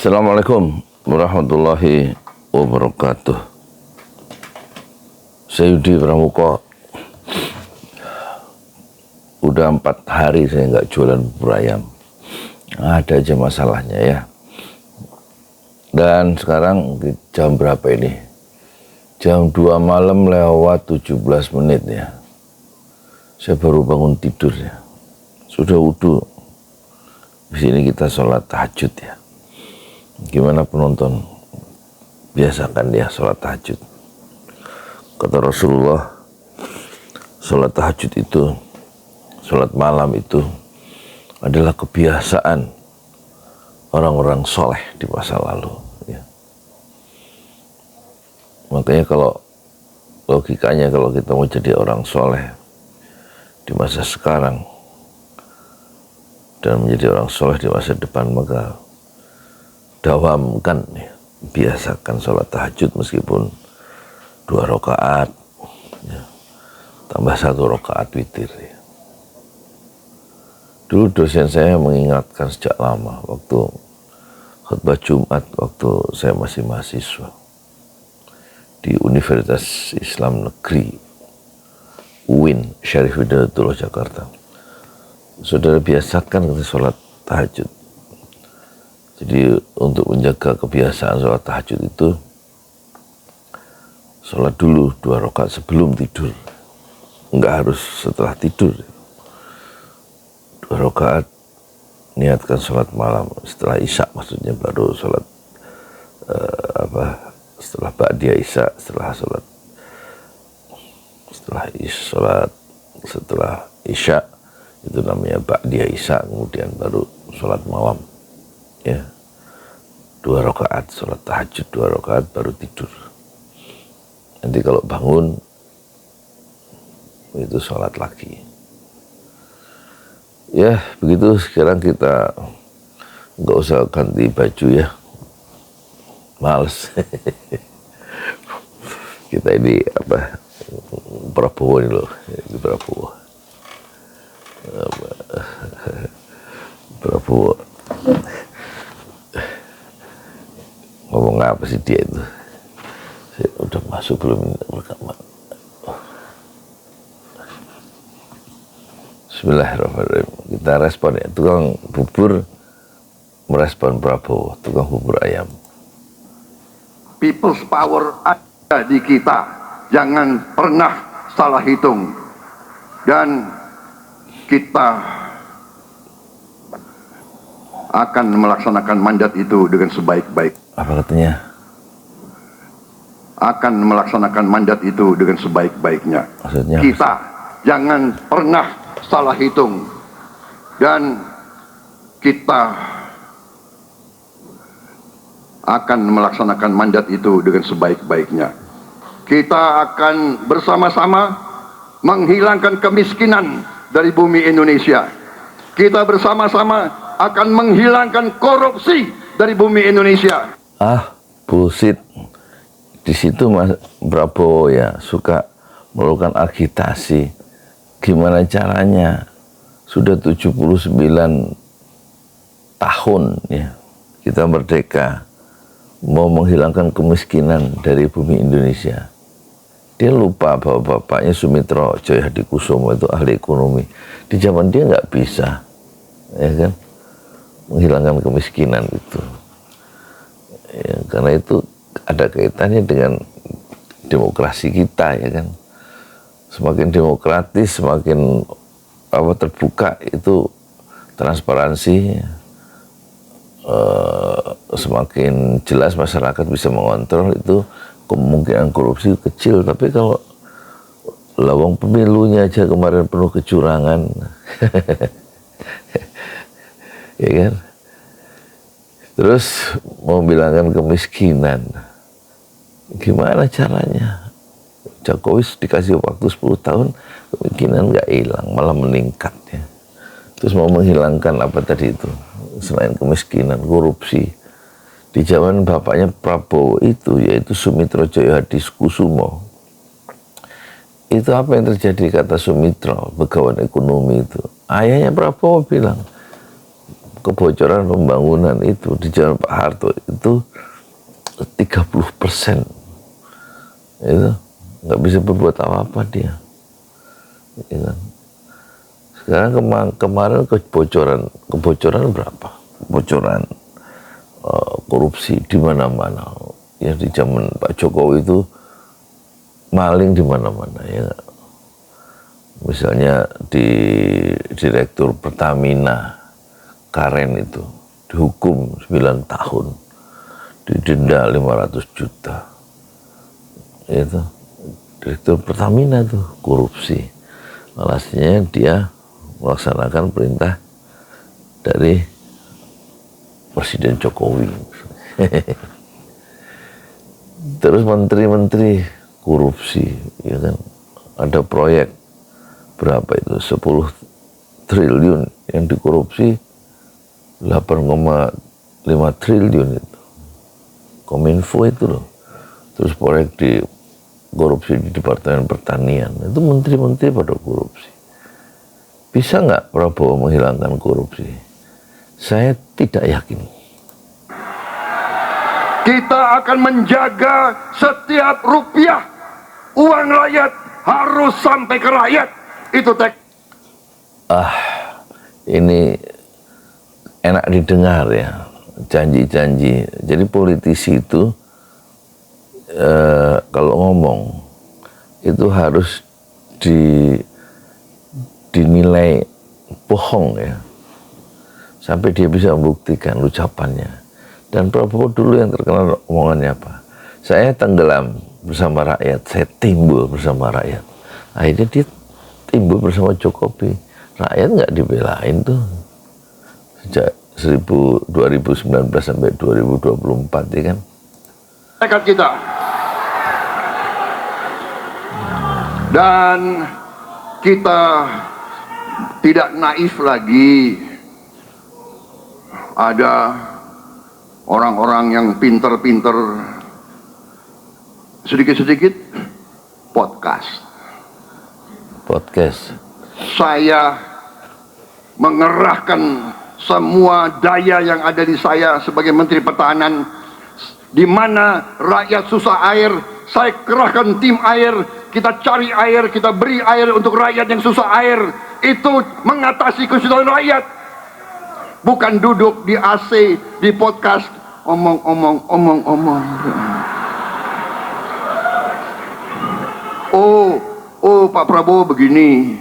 Assalamualaikum warahmatullahi wabarakatuh. Saya Yudi Pramuko. Udah 4 hari saya nggak jualan bubur ayam. Ada aja masalahnya ya. Dan sekarang jam berapa ini? Jam 2 malam lewat 17 menit ya. Saya baru bangun tidur ya. Sudah wudu. Di sini kita sholat tahajud ya. Gimana penonton? Biasakan dia sholat tahajud. Kata Rasulullah, sholat tahajud itu, sholat malam itu adalah kebiasaan orang-orang soleh di masa lalu. Ya. Makanya kalau logikanya kalau kita mau jadi orang soleh di masa sekarang dan menjadi orang soleh di masa depan, maka dawamkan, ya, biasakan sholat tahajud meskipun 2 rakaat, ya, tambah 1 rakaat witir. Ya. Dulu dosen saya mengingatkan sejak lama waktu khutbah Jumat waktu saya masih mahasiswa di Universitas Islam Negeri UIN Syarif Hidayatullah Jakarta. Saudara biasakan kita sholat tahajud. Jadi untuk menjaga kebiasaan sholat tahajud itu, sholat dulu 2 rakaat sebelum tidur. Enggak harus setelah tidur. 2 rakaat niatkan sholat malam. Setelah isya maksudnya baru sholat setelah ba'diyah isya, setelah isya itu namanya ba'diyah isya, kemudian baru sholat malam. Ya, 2 rakaat sholat tahajud, 2 rakaat baru tidur. Nanti kalau bangun itu sholat lagi. Ya begitu. Sekarang kita nggak usah ganti baju ya, males. Kita ini Prabowo ini loh, ini Prabowo. Ngomong apa sih dia itu? Saya udah masuk belum rekaman? Bismillahirrahmanirrahim. Kita respon ya. Tukang bubur merespon Prabowo, tukang bubur ayam. People's power ada di kita. Jangan pernah salah hitung. Dan kita akan melaksanakan mandat itu dengan sebaik-baik. Apa katanya? Akan melaksanakan mandat itu dengan sebaik-baiknya. Maksudnya kita jangan pernah salah hitung. Dan kita akan melaksanakan mandat itu dengan sebaik-baiknya. Kita akan bersama-sama menghilangkan kemiskinan dari bumi Indonesia. Kita bersama-sama akan menghilangkan korupsi dari bumi Indonesia. Bullshit. Di situ Mas Prabowo ya suka melakukan agitasi. Gimana caranya? Sudah 79 tahun ya kita merdeka, mau menghilangkan kemiskinan dari bumi Indonesia. Dia lupa bahwa bapaknya Sumitro Djahadikusumo itu ahli ekonomi. Di zaman dia nggak bisa, ya kan, menghilangkan kemiskinan itu. Ya, karena itu ada kaitannya dengan demokrasi kita, ya kan. Semakin demokratis, semakin terbuka itu transparansi, semakin jelas masyarakat bisa mengontrol, itu kemungkinan korupsi kecil. Tapi kalau lawang pemilunya aja kemarin penuh kecurangan, ya kan. Terus mau bilangkan kemiskinan, gimana caranya? Jokowi dikasih waktu 10 tahun, kemiskinan nggak hilang, malah meningkat ya. Terus mau menghilangkan apa tadi itu? Selain kemiskinan, korupsi. Di zaman bapaknya Prabowo itu, yaitu Sumitro Djahadikusumo, itu apa yang terjadi kata Sumitro, begawan ekonomi itu? Ayahnya Prabowo bilang, kebocoran pembangunan itu di zaman Pak Harto itu 30%. Itu nggak bisa berbuat apa-apa dia. Ya kan? Sekarang kemarin kebocoran berapa? Kebocoran korupsi di mana-mana. Ya di zaman Pak Jokowi itu maling di mana-mana ya. Misalnya di Direktur Pertamina Karen itu dihukum 9 tahun, didenda 500 juta. Itu Direktur Pertamina itu korupsi. Alhasilnya dia melaksanakan perintah dari Presiden Jokowi. Terus menteri-menteri korupsi, ya kan? Ada proyek berapa itu? 10 triliun yang dikorupsi, 8,5 triliun itu. Kominfo itu loh. Terus proyek di korupsi di Departemen Pertanian, itu menteri-menteri pada korupsi. Bisa nggak Prabowo menghilangkan korupsi? Saya tidak yakin. Kita akan menjaga setiap rupiah uang rakyat harus sampai ke rakyat. Itu teks. Ini enak didengar ya, janji-janji. Jadi politisi itu kalau ngomong itu harus dinilai bohong ya, sampai dia bisa membuktikan ucapannya. Dan Prabowo dulu yang terkenal omongannya apa? Saya tenggelam bersama rakyat, saya timbul bersama rakyat. Akhirnya dia timbul bersama Jokowi. Rakyat nggak dibelain tuh sejak 2019 sampai 2024 ya kan. Tekad kita. Dan kita tidak naif lagi. Ada orang-orang yang pinter-pinter sedikit-sedikit podcast. Saya mengerahkan semua daya yang ada di saya sebagai Menteri Pertahanan. Di mana rakyat susah air, saya kerahkan tim air, kita cari air, kita beri air untuk rakyat yang susah air. Itu mengatasi kesusahan rakyat. Bukan duduk di AC, di podcast, omong-omong. Oh, Pak Prabowo begini,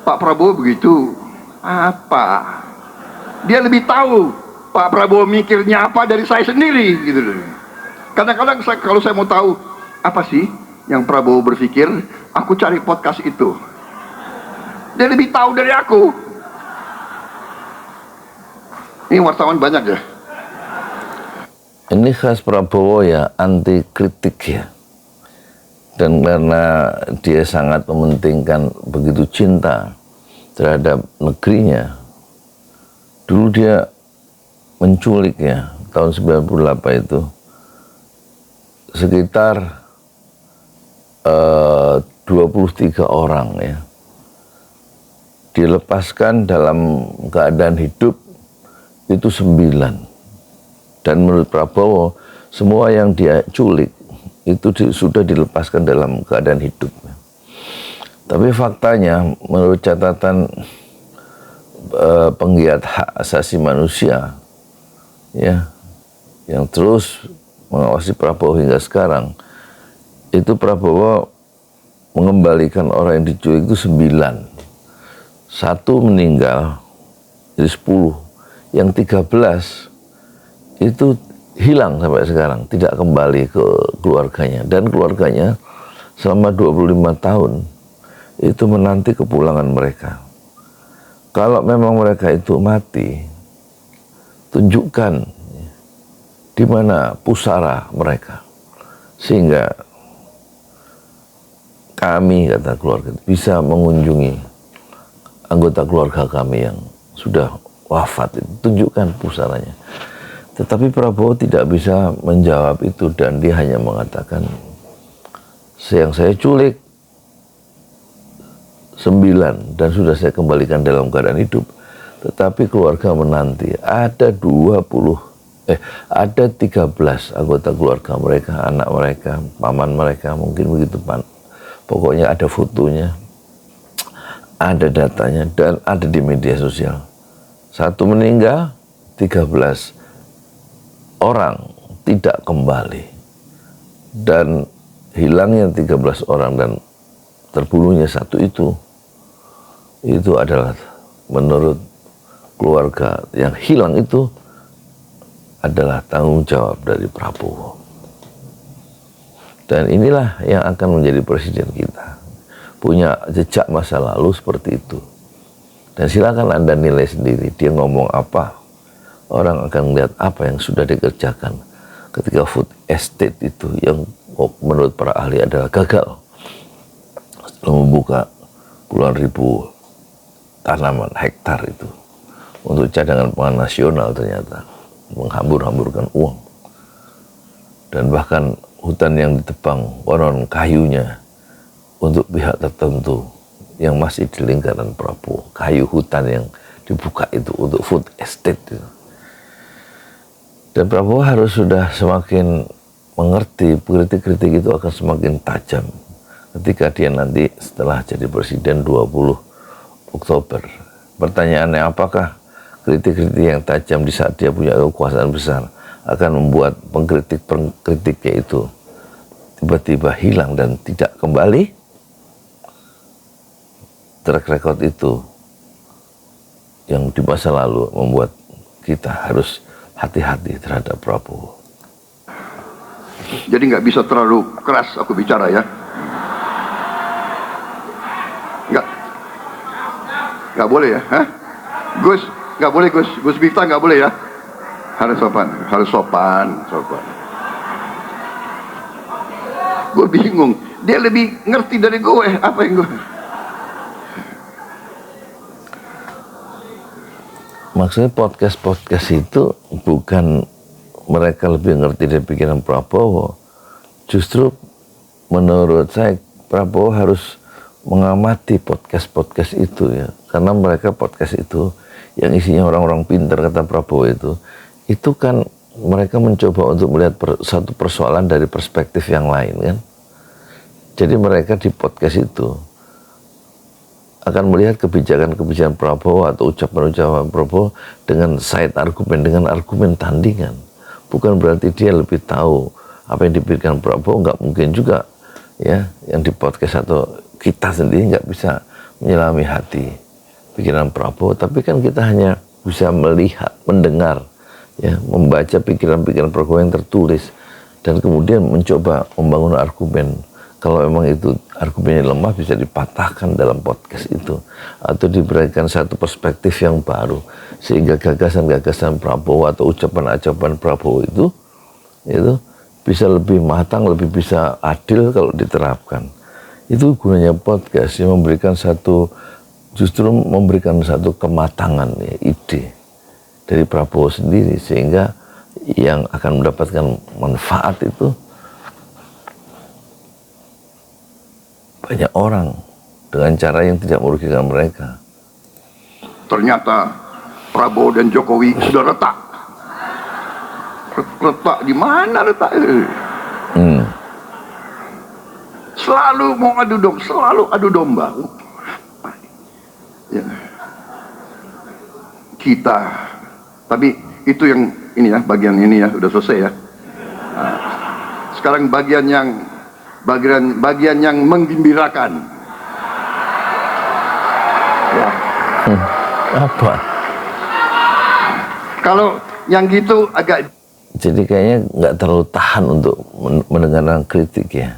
Pak Prabowo begitu. Apa? Dia lebih tahu Pak Prabowo mikirnya apa dari saya sendiri gitu loh. Kadang-kadang kalau saya mau tahu apa sih yang Prabowo berpikir, aku cari podcast itu. Dia lebih tahu dari aku. Ini wartawan banyak ya. Ini khas Prabowo ya, anti kritik ya. Dan karena dia sangat mementingkan, begitu cinta terhadap negerinya. Dulu dia menculik ya, tahun 98 itu sekitar 23 orang ya, dilepaskan dalam keadaan hidup itu 9. Dan menurut Prabowo semua yang dia culik itu sudah dilepaskan dalam keadaan hidup. Tapi faktanya menurut catatan penggiat hak asasi manusia ya, yang terus mengawasi Prabowo hingga sekarang, itu Prabowo mengembalikan orang yang diculik itu 9. 1 meninggal, jadi 10. Yang 13 itu hilang sampai sekarang, tidak kembali ke keluarganya. Dan keluarganya selama 25 tahun itu menanti kepulangan mereka. Kalau memang mereka itu mati, tunjukkan di mana pusara mereka, sehingga kami, kata keluarga, bisa mengunjungi anggota keluarga kami yang sudah wafat. Tunjukkan pusaranya. Tetapi Prabowo tidak bisa menjawab itu, dan dia hanya mengatakan, yang saya culik 9 dan sudah saya kembalikan dalam keadaan hidup. tetapi keluarga menanti. Ada 13 anggota keluarga mereka, anak mereka, paman mereka, mungkin begitu Pak. Pokoknya ada fotonya, ada datanya, dan ada di media sosial. Satu meninggal, 13 orang tidak kembali. Dan hilangnya 13 orang dan terbunuhnya satu itu adalah menurut keluarga yang hilang itu adalah tanggung jawab dari Prabowo. Dan inilah yang akan menjadi presiden kita. Punya jejak masa lalu seperti itu. Dan silakan Anda nilai sendiri, dia ngomong apa, orang akan melihat apa yang sudah dikerjakan ketika food estate itu yang menurut para ahli adalah gagal. Setelah membuka puluhan ribu tanaman hektar itu untuk cadangan pangan nasional, ternyata menghambur-hamburkan uang. Dan bahkan hutan yang ditebang, konon kayunya untuk pihak tertentu yang masih di lingkaran Prabowo. Kayu hutan yang dibuka itu untuk food estate itu. Dan Prabowo harus sudah semakin mengerti, kritik-kritik itu akan semakin tajam ketika dia nanti setelah jadi presiden 20 Oktober. Pertanyaannya, apakah kritik-kritik yang tajam di saat dia punya kekuasaan besar akan membuat pengkritiknya itu tiba-tiba hilang dan tidak kembali? Track record itu yang di masa lalu membuat kita harus hati-hati terhadap Prabowo. Jadi nggak bisa terlalu keras aku bicara ya. Nggak boleh ya, Hah? Gus, nggak boleh Gus Miftah nggak boleh ya. Harus sopan. Gue bingung, dia lebih ngerti dari gue apa yang gue. Maksudnya podcast itu bukan mereka lebih ngerti dari pikiran Prabowo. Justru menurut saya Prabowo harus mengamati podcast itu ya. Karena mereka podcast itu yang isinya orang-orang pintar, kata Prabowo itu kan mereka mencoba untuk melihat satu persoalan dari perspektif yang lain kan. Jadi mereka di podcast itu akan melihat kebijakan-kebijakan Prabowo atau ucapan-ucapan Prabowo dengan side argumen, dengan argumen tandingan. Bukan berarti dia lebih tahu apa yang dipikirkan Prabowo, nggak mungkin juga ya, yang di podcast atau kita sendiri nggak bisa menyelami hati pikiran Prabowo, tapi kan kita hanya bisa melihat, mendengar, ya, membaca pikiran-pikiran Prabowo yang tertulis dan kemudian mencoba membangun argumen. Kalau memang itu argumennya lemah bisa dipatahkan dalam podcast itu atau diberikan satu perspektif yang baru sehingga gagasan-gagasan Prabowo atau ucapan-ucapan Prabowo itu bisa lebih matang, lebih bisa adil kalau diterapkan. Itu gunanya podcast yang justru memberikan satu kematangan ya, ide dari Prabowo sendiri sehingga yang akan mendapatkan manfaat itu banyak orang dengan cara yang tidak merugikan mereka. Ternyata Prabowo dan Jokowi sudah retak. Retak di mana retak? Selalu mau selalu adu domba. Ya. Kita, tapi itu yang ini ya, bagian ini ya, udah selesai ya. Nah, sekarang bagian yang menggembirakan. Ya. Apa? Kalau yang gitu agak. Jadi kayaknya nggak terlalu tahan untuk mendengarkan kritik ya.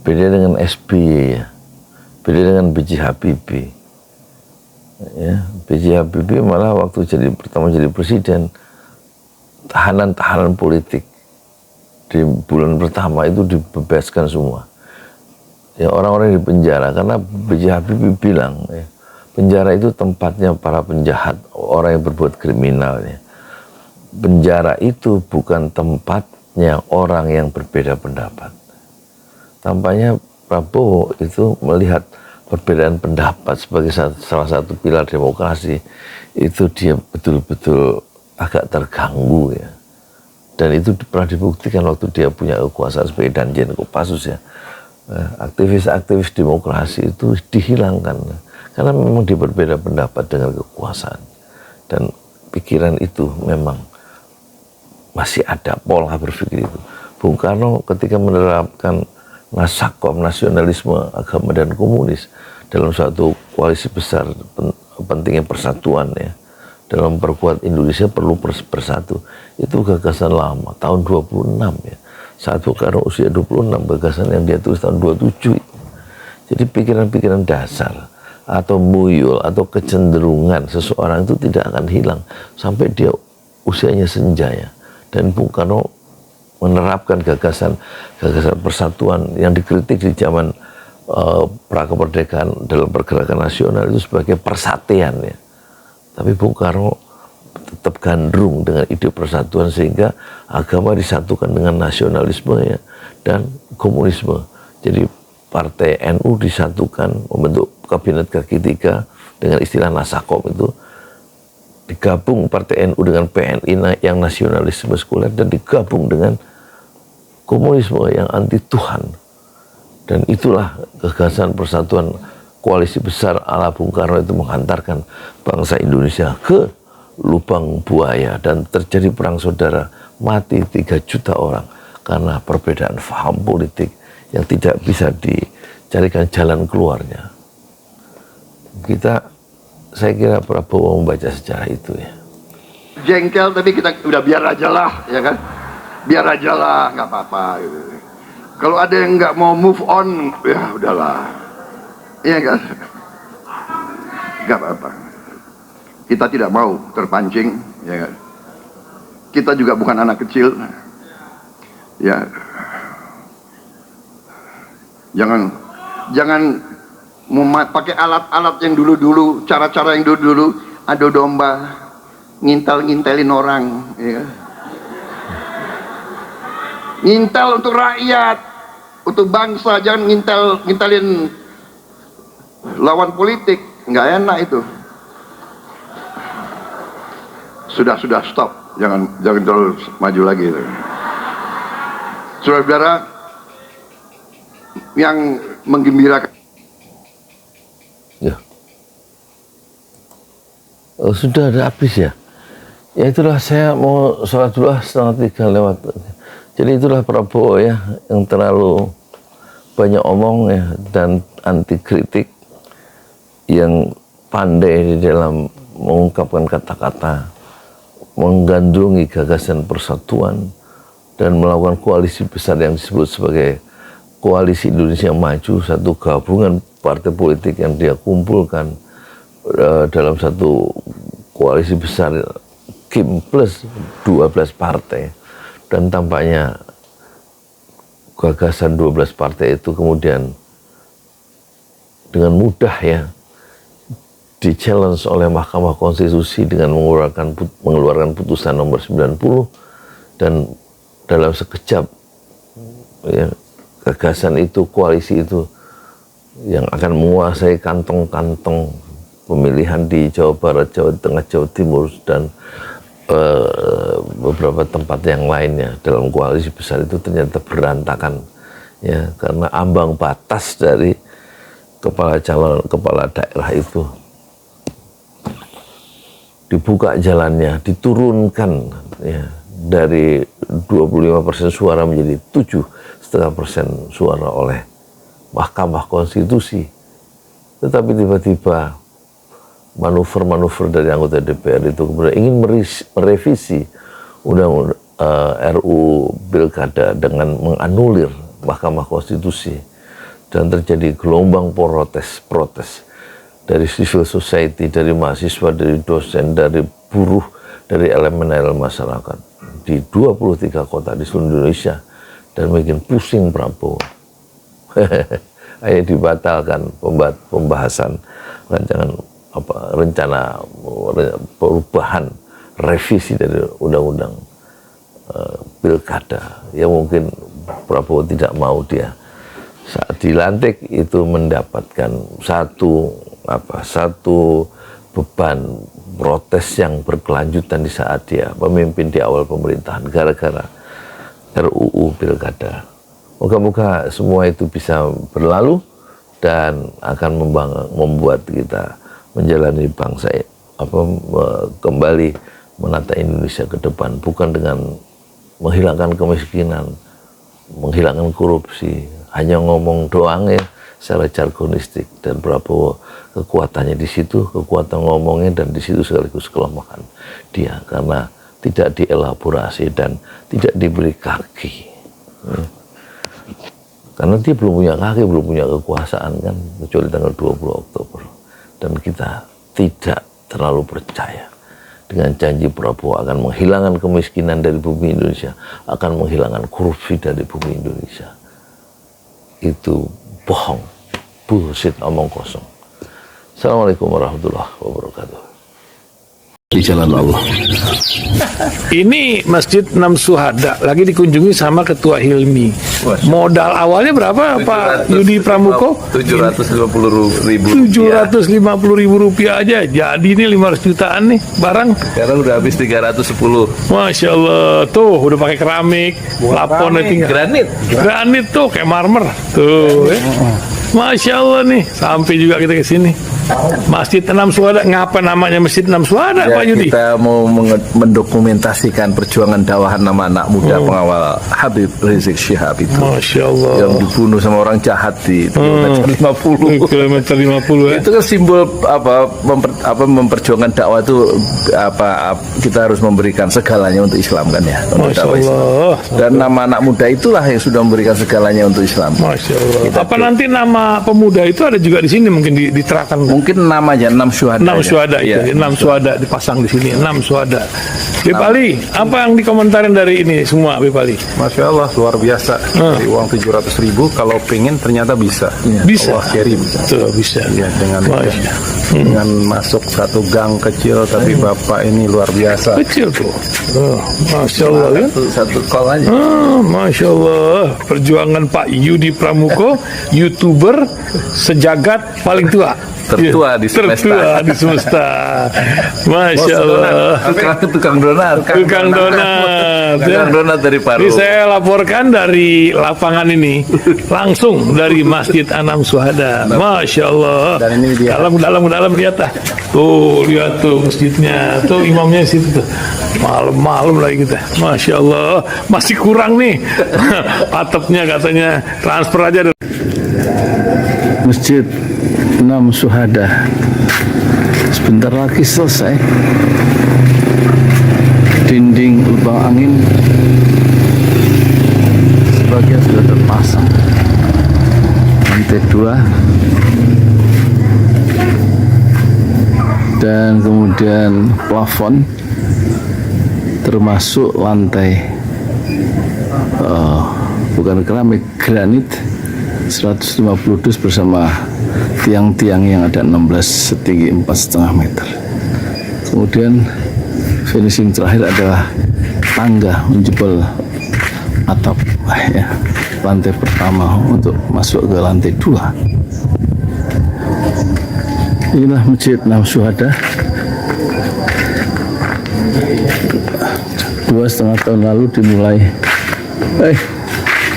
Beda dengan SBY ya. Beda dengan B.J. Habibie. Ya, B.J. Habibie malah waktu pertama jadi presiden, tahanan-tahanan politik di bulan pertama itu dibebaskan semua. Ya, orang-orang di penjara karena B.J. Habibie bilang ya, penjara itu tempatnya para penjahat, orang yang berbuat kriminal ya. Penjara itu bukan tempatnya orang yang berbeda pendapat. Tampaknya Prabowo itu melihat perbedaan pendapat sebagai salah satu pilar demokrasi itu dia betul-betul agak terganggu ya. Dan itu pernah dibuktikan waktu dia punya kekuasaan sebagai Danjen Kopassus ya. Aktivis-aktivis demokrasi itu dihilangkan karena memang dia berbeda pendapat dengan kekuasaan. Dan pikiran itu memang masih ada pola berpikir itu. Bung Karno ketika menerapkan nasakom, nasionalisme, agama dan komunis dalam suatu koalisi besar, pentingnya persatuan ya. Dalam perkuat Indonesia perlu bersatu. Itu gagasan lama, tahun 26 ya. Saat Bung Karno usia 26, gagasan yang dia tulis tahun 27. Jadi pikiran-pikiran dasar atau muyul atau kecenderungan seseorang itu tidak akan hilang sampai dia usianya senja ya. Dan Bung Karno menerapkan gagasan persatuan yang dikritik di zaman pra-kemerdekaan dalam pergerakan nasional itu sebagai persatian ya. Tapi Bung Karno tetap gandrung dengan ide persatuan sehingga agama disatukan dengan nasionalisme ya, dan komunisme. Jadi partai NU disatukan membentuk kabinet kaki tiga dengan istilah nasakom itu, digabung partai NU dengan PNI yang nasionalisme sekuler dan digabung dengan komunisme yang anti Tuhan. Dan itulah gagasan persatuan koalisi besar ala Bung Karno itu menghantarkan bangsa Indonesia ke lubang buaya dan terjadi perang saudara, mati 3 juta orang karena perbedaan paham politik yang tidak bisa dicarikan jalan keluarnya. Saya kira Prabowo membaca sejarah itu ya. Jengkel tapi kita udah biar aja lah, ya kan? Biar aja lah, nggak apa-apa. Gitu. Kalau ada yang nggak mau move on, ya udahlah, iya kan? Nggak apa-apa. Kita tidak mau terpancing, ya kan? Kita juga bukan anak kecil, ya. Jangan pakai alat-alat yang dulu-dulu, cara-cara yang dulu-dulu, adu domba, ngintel-ngintelin orang, ya. Ngintel untuk rakyat, untuk bangsa, jangan ngintelin lawan politik, nggak enak itu. Sudah stop, jangan terlalu maju lagi. Saudara-saudara yang menggembirakan. Ya. Oh, sudah ada habis ya. Ya itulah, saya mau sholat dulu 2:30 lewat. Jadi itulah Prabowo ya, yang terlalu banyak omong ya dan anti kritik, yang pandai di dalam mengungkapkan kata-kata, menggandrungi gagasan persatuan dan melakukan koalisi besar yang disebut sebagai Koalisi Indonesia Maju, satu gabungan partai politik yang dia kumpulkan dalam satu koalisi besar KIM plus 12 partai. Dan tampaknya gagasan 12 partai itu kemudian dengan mudah ya di-challenge oleh Mahkamah Konstitusi dengan mengeluarkan putusan nomor 90, dan dalam sekejap ya, gagasan itu, koalisi itu yang akan menguasai kantong-kantong pemilihan di Jawa Barat, Jawa Tengah, Jawa Timur, dan beberapa tempat yang lainnya dalam koalisi besar itu ternyata berantakan ya, karena ambang batas dari kepala daerah itu dibuka jalannya, diturunkan ya, dari 25% suara menjadi 7,5% suara oleh Mahkamah Konstitusi. Tetapi tiba-tiba manuver-manuver dari anggota DPR itu kemudian ingin merevisi undang-undang RUU Pilkada dengan menganulir Mahkamah Konstitusi, dan terjadi gelombang protes dari civil society, dari mahasiswa, dari dosen, dari buruh, dari elemen-elemen masyarakat di 23 kota di seluruh Indonesia, dan bikin pusing Prabowo. Ayo dibatalkan pembahasan rencana perubahan revisi dari undang-undang Pilkada yang mungkin Prabowo tidak mau dia saat dilantik itu mendapatkan satu beban protes yang berkelanjutan di saat dia pemimpin di awal pemerintahan gara-gara RUU Pilkada. Moga-moga semua itu bisa berlalu dan akan membuat kita menjalani bangsa kembali menata Indonesia ke depan, bukan dengan menghilangkan kemiskinan, menghilangkan korupsi, hanya ngomong doang ya secara jargonistik. Dan Prabowo kekuatannya di situ, kekuatan ngomongnya, dan di situ sekaligus kelemahan dia karena tidak dielaborasi dan tidak diberi kaki. Karena dia belum punya kaki, belum punya kekuasaan kan, kecuali tanggal 20 Oktober. Dan kita tidak terlalu percaya dengan janji Prabowo akan menghilangkan kemiskinan dari bumi Indonesia, akan menghilangkan korupsi dari bumi Indonesia. Itu bohong, bullshit, omong kosong. Assalamualaikum warahmatullahi wabarakatuh. Di jalan Allah. Ini Masjid Enam Syuhada lagi dikunjungi sama Ketua Hilmi. Modal awalnya berapa Pak Yudi Pramuko? 750.000. 750.000 rupiah aja. Jadi ini 500 jutaan nih barang. Sekarang udah habis 310. Masya Allah, tuh udah pakai keramik, laponnya tinggal. Granit tuh kayak marmer. Tuh, Masya Allah nih, sampai juga kita ke sini. Masjid Enam Syuhada, ngapa namanya Masjid Enam Syuhada, Ya, Pak Yudi? kita mau mendokumentasikan perjuangan dakwah nama anak muda pengawal Habib Rizik Syihab itu. Masya Allah. Yang dibunuh sama orang jahat di kilometer 50. Kilometer 50 ya. Itu kan simbol memperjuangkan dakwah itu kita harus memberikan segalanya untuk Islam kan ya. Untuk Masya dakwah Islam. Allah. Dan nama anak muda itulah yang sudah memberikan segalanya untuk Islam. Masya Allah. Apa nanti nama pemuda itu ada juga di sini mungkin diterangkan? Mungkin namanya 6 syuhada. 6 syuhada ya. itu, 6 syuhada dipasang di sini, 6 syuhada. Bipali, apa yang dikomentarin dari ini semua, Bipali? Masya Allah, luar biasa. Dari uang 700.000, kalau pengen ternyata bisa. Bisa. Allah kirim. Tuh, bisa. Ya, dengan masuk satu gang kecil, tapi Bapak ini luar biasa. Kecil tuh. Masya Allah kan? Satu call aja. Masya Allah, perjuangan Pak Yudi Pramuko, YouTuber sejagat paling tua. Tertua di semesta. Tertua di semesta. Masya Allah. Tukang donat. Tukang donat. Tukang donat dari Paru. Ini saya laporkan dari lapangan ini, langsung dari Masjid Enam Syuhada. Masya Allah. Dan ini dia. Dalam lihat ah. Tuh, lihat tuh masjidnya. Tuh imamnya di situ tuh. Malam-malam lagi kita. Masya Allah. Masih kurang nih. Atapnya katanya transfer aja. Masjid Enam Syuhada sebentar lagi selesai. Dinding lubang angin sebagian sudah terpasang, lantai 2 dan kemudian plafon termasuk lantai bukan keramik, granit 150 dus bersama tiang-tiang yang ada 16 setinggi 4,5 meter. Kemudian finishing terakhir adalah tangga menjebol atap ya, lantai pertama untuk masuk ke lantai 2. Inilah Masjid Enam Syuhada. 2,5 tahun lalu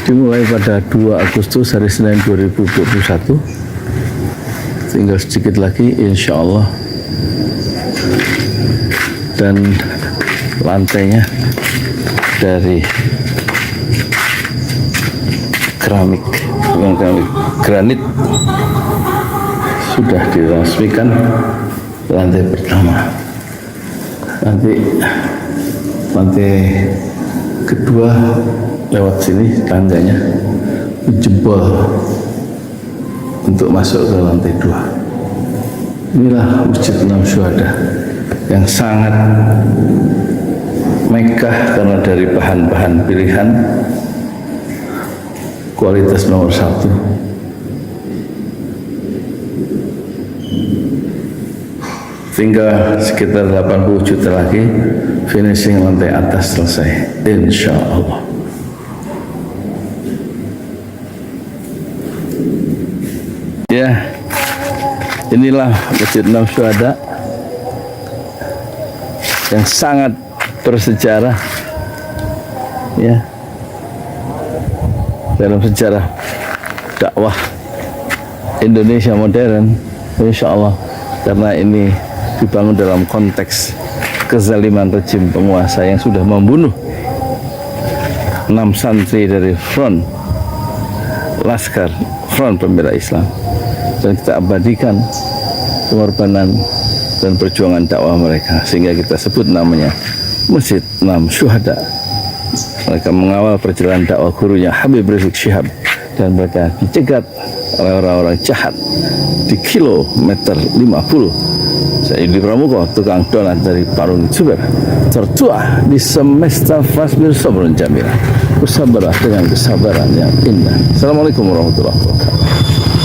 dimulai pada 2 Agustus hari Senin 2021. Tinggal sedikit lagi insya Allah. Dan lantainya dari keramik, bukan keramik, granit sudah diresmikan lantai pertama. Nanti lantai kedua lewat sini tangganya jebol untuk masuk ke lantai 2. Inilah Masjid Enam Syuhada yang sangat megah karena dari bahan-bahan pilihan kualitas nomor 1. Tinggal sekitar 80 juta lagi finishing lantai atas selesai insya Allah. Ya, inilah Masjid Enam Syuhada yang sangat bersejarah, ya, dalam sejarah dakwah Indonesia modern, insya Allah, karena ini dibangun dalam konteks kezaliman rejim penguasa yang sudah membunuh 6 santri dari front Laskar Front Pembela Islam, dan kita abadikan pengorbanan dan perjuangan dakwah mereka, sehingga kita sebut namanya Masjid Enam Syuhada. Mereka mengawal perjalanan dakwah gurunya Habib Rizik Syihab, dan mereka dicegat oleh orang-orang jahat di kilometer 50. Saya Yudi Pramuko, tukang donat dari Parung Juber, tertua di semesta Fasbir Sabrun Jamila. Bersabarlah dengan kesabaran yang indah. Assalamualaikum warahmatullahi wabarakatuh.